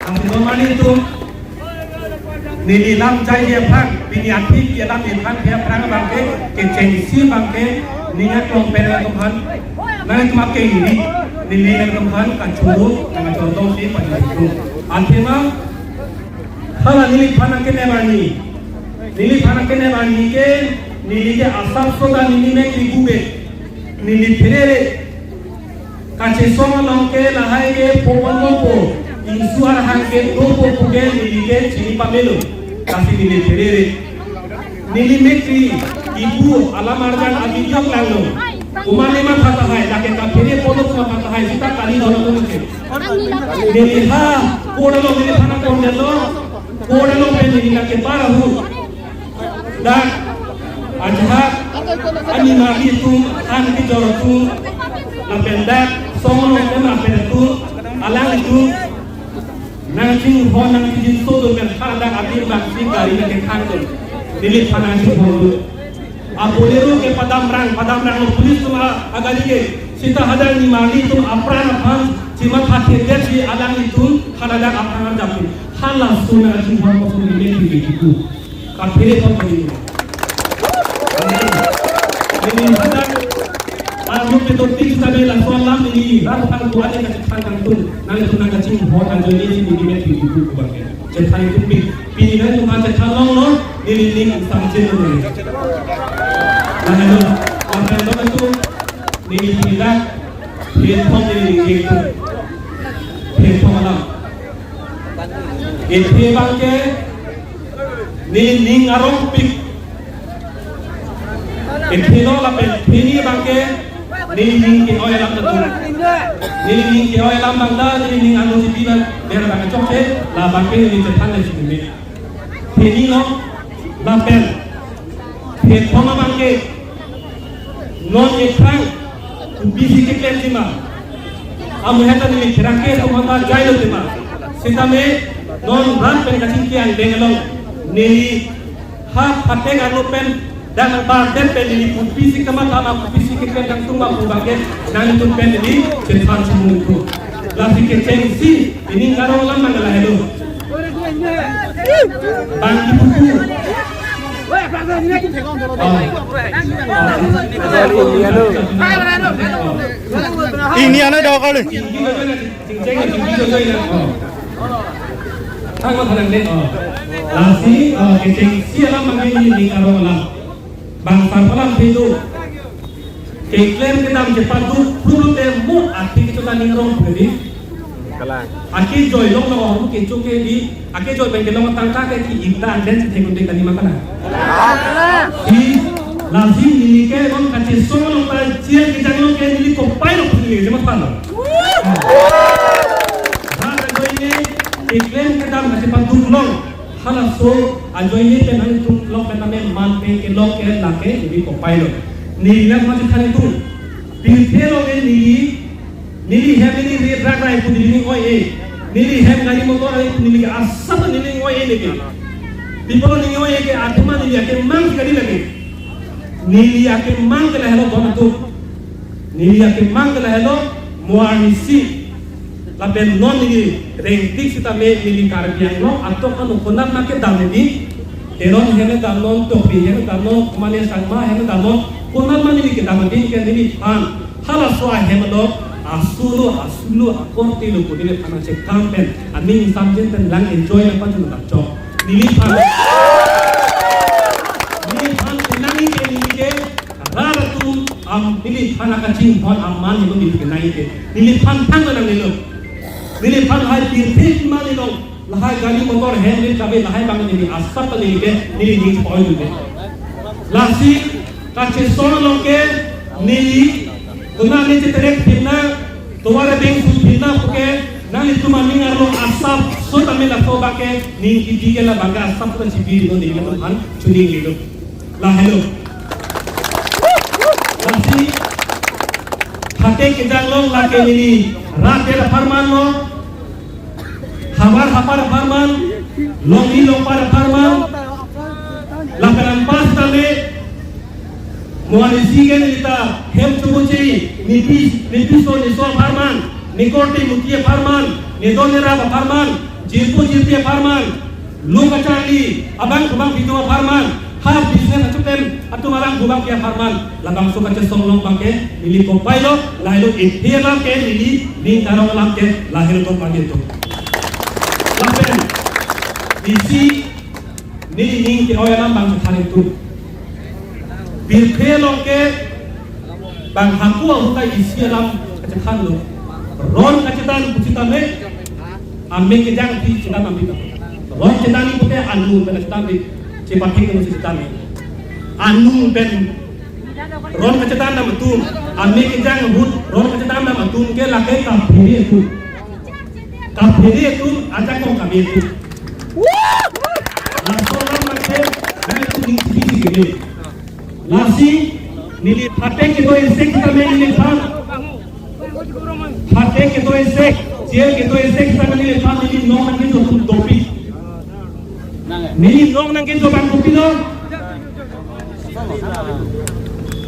Ang pinaman itu nililang jaya phang biniati kialam ilhan dia phang bangke kecengsi bangke niat lompen Tuhan nanti kemakai ini nililang Tuhan kacuru dengan contoh si pada itu artinya kalau nili phanak ke nebani ke nili ke asal soda nili me kibube nili phere kace soma longke lahai ke poponopo insuar hangke dopo puge nili ke chini pamelo kasi nili phere nili mekri ibu alamarjan abijak lalo umane ma kata hai lake ka phere polo ma kata hai sita kali dono ke nili ha kodalo nili thana kodalo kodalo pe nili lake parahu dan ajhat ani mari tu an ki jorotu lapendak songo ke lapentu alang itu nanging ho nanging jinso do men khada abir bakti gari ke khandul dilit panasi hodu abolero ke padam rang pulis tu agari ke sita hadal ni mari tu apran phang cima phathe desi alang itu khada apran japi hala suna jinho ko suni le itu kapire ko ini hadal Aku betul-betul sabi langsung lam ini ratusan tuan yang kecil tun nanti tunang kecil hot aja ini di dunia itu kubangnya. Cetai itu pilihan itu macam calon lo ini sampai dulu. Nah itu sampai itu ini pilihan pilihan itu pilihan malam. Ini bangke ini ngarong pik. Ini lo lapel ini bangke nining ke oil lam tu nining ke oil lam bangda nining anu si biban bera bang chokse la bangke ni cetan le sini ini lo lapel he thoma bangke non ekrang bisi ke kelima am heta ni kirake to mata jailo tema sitame non ran pen kacing kian dengelo nili ha phate anu pen dan bagian pendiri pun fisik kemana fisik kita yang tunggal bagian dan itu pendiri cepat semua lagi kecengsi ini kalau orang mana lah itu bangki buku ini ada dua kali tanggal halang deh lasi kecengsi alam bangki ini kalau orang bangsa pelan itu keklaim kita mencepat tu perlu temu arti kita tanding rong beri aki joy long long orang mungkin cuci di aki joy bengkel long tangka ke ki ikta dan setinggung dengan lima kana di lazim ini ke long kaci solo long cian kita long ke ini kopai long ini cuma pano hal joy ini keklaim kita mencepat tu long halas so ajo ini tenan tu lok pename man pe ke lok ke lake ini ko pailo ni nak ma khani tu pilthelo ke ni he ni re drag rai pu ni oi e ni he ngari motor ai pu ni ke asap ni oi e leke dipolo ni oi e ke atma ni ke mang kadi lage ni ke mang ke lahelo don tu ni ke mang ke lahelo muanisi lapen non ni rentik sita me ni karbiang no atau kan ukonan make daleni teron hene dalon to pi hene dalon kumane sangma hene dalon kunan mani ni kita mandi ke ni an hala so hene do asulu akorti lo kudile kana se kampen amin samjen ten lang enjoy na pan na cho ni pan nangi ke ni ke raratu am ni pan ka ching pon amman ni ke nai ke ni pan thang na ni lo Nili pan hai tirthik mani lo lahai gali motor hen ni cabe lahai bang ni asap ni ke nili ni poi du lasi kache sono lo ke nili guna ni terek pinna tumare beng pinna puke nali tuma ni ngarlo asap so tame la ko bake ni ki ke la banga asap kan sibiri no ni lo han chuni ni lo la hello lasi khate ke jang lo la ke nili rater farman lo hamar farman longi lopar farman laparan pasta le muanisi gen kita hem tubuci nipis so ni so farman nikoti mutia farman ni donera farman jirpu farman, lu kacali, abang kubang video farman, hab bisnes acutem, atu malang kubang kia farman, labang suka cesong long bangke, nili kompailo, lahilo ikhir lamke, nili karong lamke, lahilo kong pagito. Lapen, isi nili ke oyalam bang setarik tu, birke longke, bang haku ahukai isi alam kecetan lo, ron kecetan pucitame, ame kejang di cita mambita. Ron cetani putih anu ben cetani, cepati kenu cetani. Anu ben ron kecetan nama tu, ame kejang hut, ron kecetan nama tu ke lakai kampiri itu aja kau kami itu. Langsung orang macam, saya tu tinggi gini. Lasi nili patek itu insek kita nili pan. Patek itu insek. Siapa kita insek kita nili pan nili nong nangkin tu topi. Nili nong nangkin tu bang topi dong.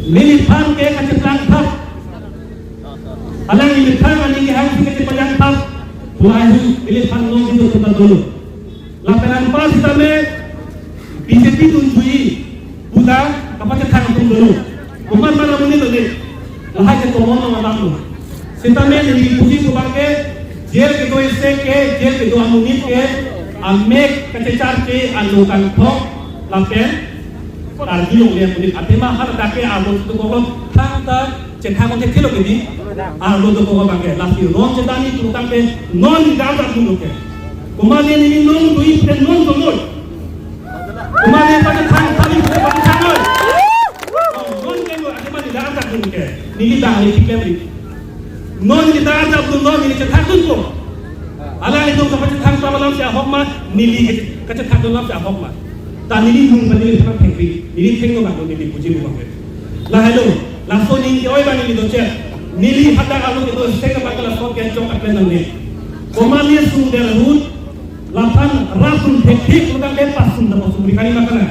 Nili pan ke kacang tak. Alang nili pan ani ke hang ke kacang tak. Pulau nili pan nong itu kita dulu. Laporan pas kita le BJP tunjui. Bukan kapag kang dulu. Umat mana muni lagi. Lahai ke tomon nong alam lo. Sintame nili puji kubangke. Jel ke doi seke, jel ke doi amunit ke, amek kececar ke anukan thok, lampen, arjulung dia punit. Atema har dake arlo tu kogom, thang ta cekang kontek kilo ke di, arlo tu kogom bangke. Lasi rom cetani tu tampe non gaza dulu ke. Kumane ni non dui pen non dulu. Kumane pada thang tali pada thang. Non ke lo atema ni gaza dulu ke. Nili dah ni kipemri. Non kita ada pun non ini cetak tu. Alah itu kepada tang tawalam si ahok nili kecetak dalam si ahok Dan nili hung nili terang pengri, nili penggo bang nili puji bang. Lah hello, langsung nili oi bang nili doce. Nili hata alu itu sega bang langsung kencong akan nili. Komalian sumber hut, lapan rasun teknik bukan lepas sumber masuk berikan makan.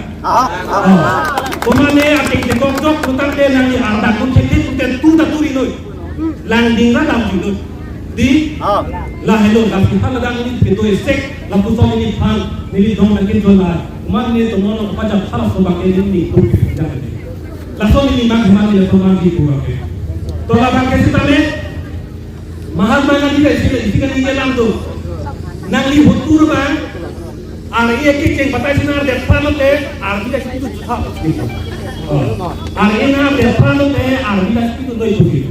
Komalian akan tekok bukan dia nali ada pun teknik bukan tu tak turi noi. Landing ra lam judut di la hello lam hal dang ni keto esek lam tu song ni hal ni dong nang kin jola man ni to mono pa ja phala so ba ke ni to ja la so ni mang man ni to mang di buat to la ba ke sitale Mahatma Gandhi ke sila ni lam tu nang li hutur bang ar ye ke ceng batai sinar de palo te ar bi da situ jutha ar ina de palo te ar bi da situ doi buki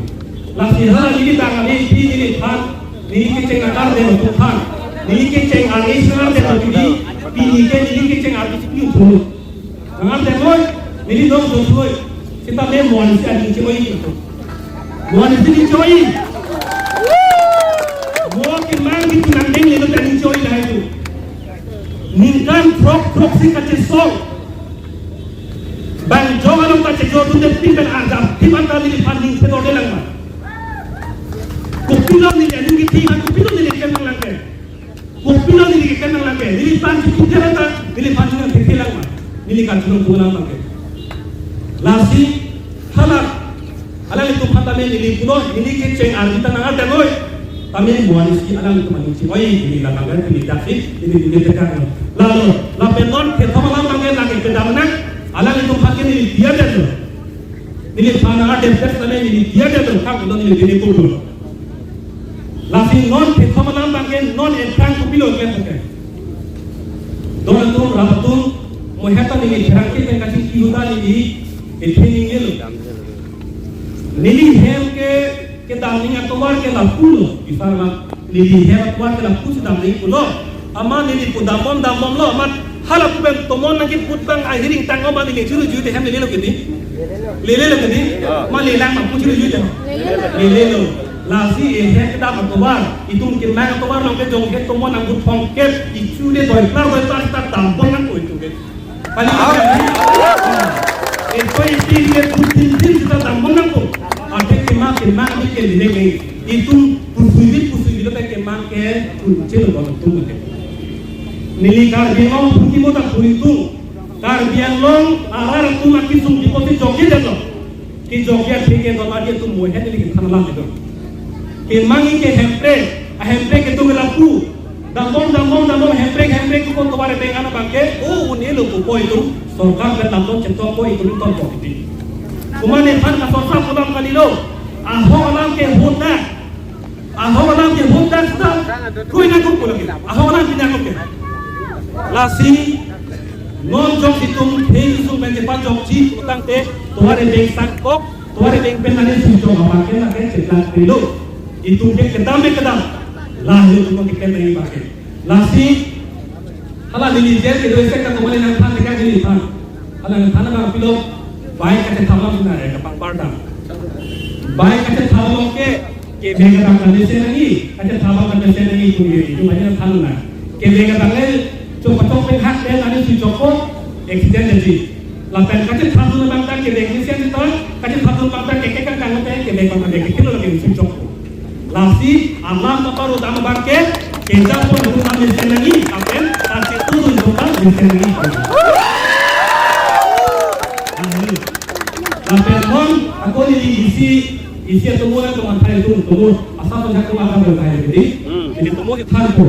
Lasi hal ini tak kali ini pan, ini keceng akar dengan Tuhan, ini keceng alih senar dengan Tuhan, ini keceng alih sepiu dulu. Jangan terus, ini dong terus, kita memang manusia ini coy itu, manusia ini coy, mau kemana kita nandeng itu tadi coy lah itu, ningkan prok si kacesong, bang jangan lupa cekor tu deping dan azab, tiba tadi panding sedode langmah. Kupilo ni jadi kita kupilo ni kena langke, kupilo ni kena langke. Ini panci kita rata, ini panci yang kita langma, ini kan cuma dua langke. Lasi halal, halal itu kata ni pulo, ini keceng kita nangat dengoy. Kami buat isi halal itu manusia, oi ini langgan, ini taksi, ini tekan. Lalu, lapenon kita malam langke langke kedaman, halal itu pakai ini dia dulu. Ini panah ada test ini dia dulu, kau tu ini pulo. Lasi non pemalam bangke non entang kupilo kene. Don tu rabatun mohata ni jerangke kan kasih kiuda ni ini ngelo. Nili hem ke damning atowar ke lapulo ifarma nili hem atowar ke lapulo damning pulo. Ama nili pudamom lo amat halap ben tomon nagi putbang airing tangom ma nili churu jude hem lelo kini. Lelo kini ma lelang ma puchuru jude. Lelo Lasi ehek kita berkobar, itu mungkin mereka kobar langkah jongket tomon anggut pongket, itu dia toilet tak tampon kan itu kan. Paling itu dia putin kita tampon kan tu. Ada kemak ni kelihatan itu pusui itu tak kemak ke kuncil baru tu kan. Nili karbiang puki moda puritu, karbiang long arar tu makin sum di kota jongket itu. Ki jongket fikir nama dia tu muat ni kita tanam itu. Kemangi ke hempre ke tu melaku, Dambong hemprek ko tuwari tengah bangke. Oh ini lu ko itu. Sorkam ke dambong centok ko itu ton ko itu. Kumane pan ka sorkam pulang kalilo. Aho alam ke hutna sudah. Kau ini aku pulang. Aho alam ini aku ke. Lasi non jok hitung hei isu mencepat jok ci utang te tuwari beng sangkok tuwari beng penane sujo bangke na ke cetak kalilo. Itu ke kedam. Lahir untuk kita lagi pakai. Lasi, kalau dilihat kita bisa ketemu dengan tangan dekat diri tan. Kalau tangan orang pilot, baik kita thalam sudah ya kapang pardam. Baik kita thalam ke bega tangan desa lagi, kita thalam kan desa lagi itu banyak thalam na. Ke bega tangan coba hak dia nanti si Joko eksiden jadi. Lapan kita thalam bangsa ke bega desa itu, kita thalam bangsa ke kan ke bega bangsa ke kilo lagi si Joko. Lasi Allah taparu dama bangke kita pun untuk ambil lagi apen kasih turun total lagi apen mon aku ini isi temuan teman saya itu temu asal penjaga akan berkaya jadi temu di tanpo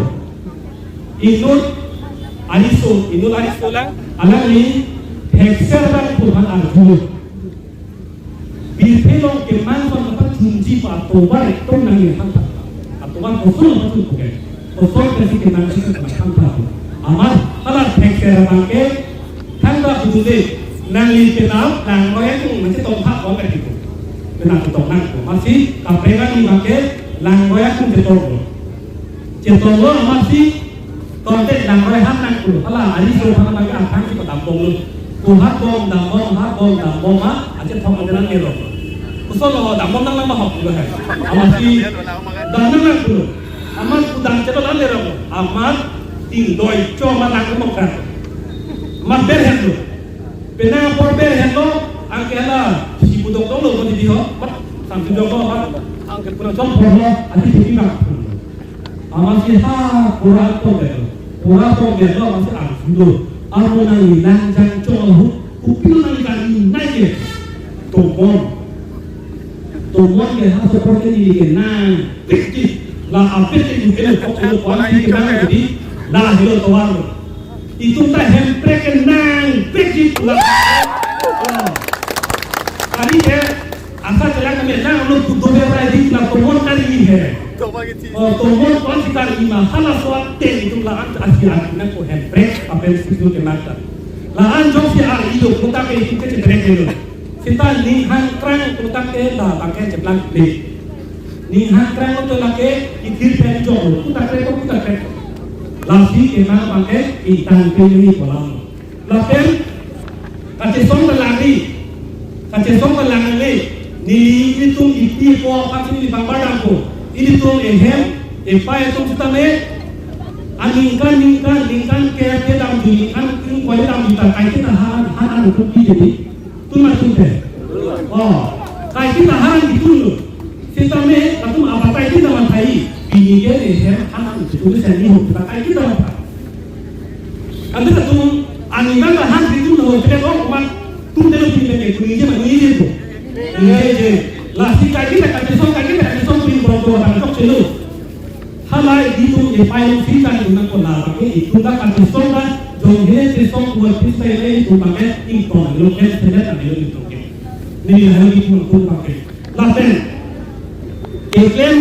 inut aliso lah anak ini hekser dan Tuhan arjuna bilpelo keman apa kunci atau baik tu nanti hantar atau kan kosong macam tu kan kosong kasi keman kasi hantar amat kalau hekser bangke hantar tu deh nanti kenal nang roya tu macam tongkat orang itu kenal tongkat tu masih kaperan ni bangke nang roya tu cetongo masih konten nang roya hantar tu kalau ada seorang bangke akan kita tampung lu tuhat dambong mah aja thong ada nang ero usul lo dambong nang lama hok juga hai amati danang nang dulu amat udang ceto nang ero amat doi cuma nang mo kan amat berhen lo pena por berhen lo angkela si budok dong lo di ho mat sampai joko mat angkel pura jom por lo ati di mak amat si ha pura to beto masih dulu aku nangi lanjang coba upil nangi kali naik tomon ke hasil seperti ini ke nang peti lah apa itu kena kau kuali kena jadi lah hilo tuan itu tak hempre ke nang peti lah kali ke asal jalan kami nang lu tuh berai di lah tomon kali ini he tomon kuali kali ini masalah soal ten itu lah asyik nak ko hempre apa itu kena lah anjong si ari itu kita ke itu ke cedera dulu kita ning krang kita ke lah pakai ceplang beli ning krang itu lagi ikhir pen jong kita ke lasi kena pakai ikan kiri kolam lapen kace song lagi ni itu iti ko pasti di bangbadan ko ini tuh ehem epai itu kita me ningkan ke dalam dunia kan kuali dalam juta kai kita haran untuk jadi tu macam tu kai kita haran itu kita me atau apa kai kita mantai bini dia haran itu seni kita kai kita apa anda tu animal haran itu loh kita orang tu dia lebih lebih kuning je itu lah si kai kita pin berapa orang cok celu halai itu paling kita itu nak kolah pakai itu dah kan sonda jonghe sesong buat kita ini itu pakai impor lokal saja tak boleh itu ni lagi pun pakai laten iklim